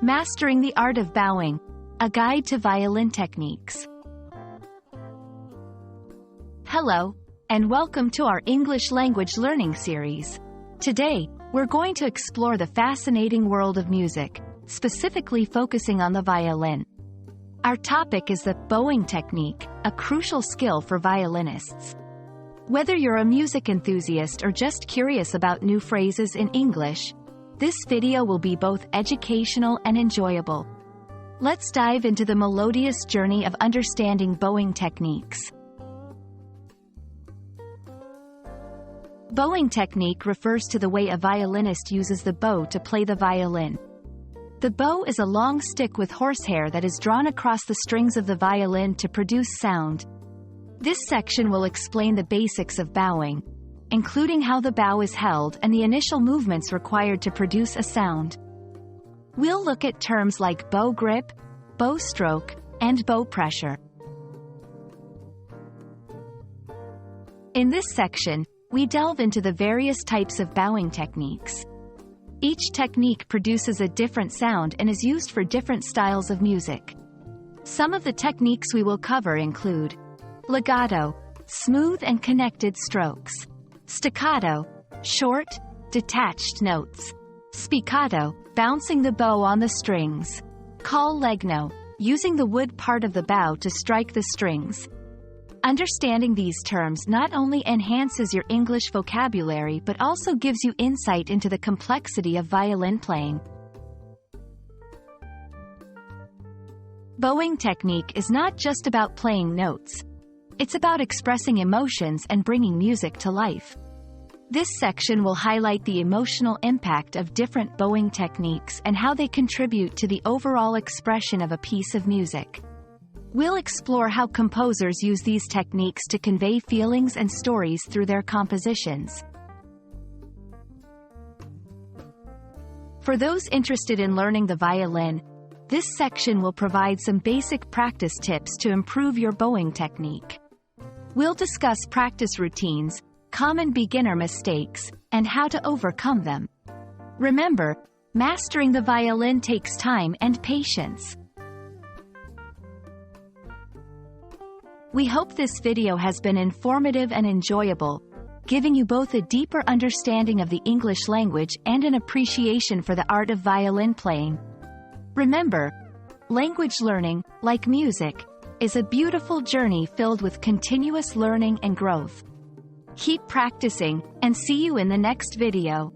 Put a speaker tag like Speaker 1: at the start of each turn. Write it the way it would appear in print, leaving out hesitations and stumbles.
Speaker 1: Mastering the Art of Bowing, a guide to violin techniques. Hello, and welcome to our English language learning series. Today, we're going to explore the fascinating world of music, specifically focusing on the violin. Our topic is the bowing technique, a crucial skill for violinists. Whether you're a music enthusiast or just curious about new phrases in English, this video will be both educational and enjoyable. Let's dive into the melodious journey of understanding bowing techniques. Bowing technique refers to the way a violinist uses the bow to play the violin. The bow is a long stick with horsehair that is drawn across the strings of the violin to produce sound. This section will explain the basics of bowing, including how the bow is held and the initial movements required to produce a sound. We'll look at terms like bow grip, bow stroke, and bow pressure. In this section, we delve into the various types of bowing techniques. Each technique produces a different sound and is used for different styles of music. Some of the techniques we will cover include legato, smooth and connected strokes; staccato, short, detached notes; spiccato, bouncing the bow on the strings; col legno, using the wood part of the bow to strike the strings. Understanding these terms not only enhances your English vocabulary but also gives you insight into the complexity of violin playing. Bowing technique is not just about playing notes. It's about expressing emotions and bringing music to life. This section will highlight the emotional impact of different bowing techniques and how they contribute to the overall expression of a piece of music. We'll explore how composers use these techniques to convey feelings and stories through their compositions. For those interested in learning the violin, this section will provide some basic practice tips to improve your bowing technique. We'll discuss practice routines, common beginner mistakes, and how to overcome them. Remember, mastering the violin takes time and patience. We hope this video has been informative and enjoyable, giving you both a deeper understanding of the English language and an appreciation for the art of violin playing. Remember, language learning, like music, is a beautiful journey filled with continuous learning and growth. Keep practicing, and see you in the next video.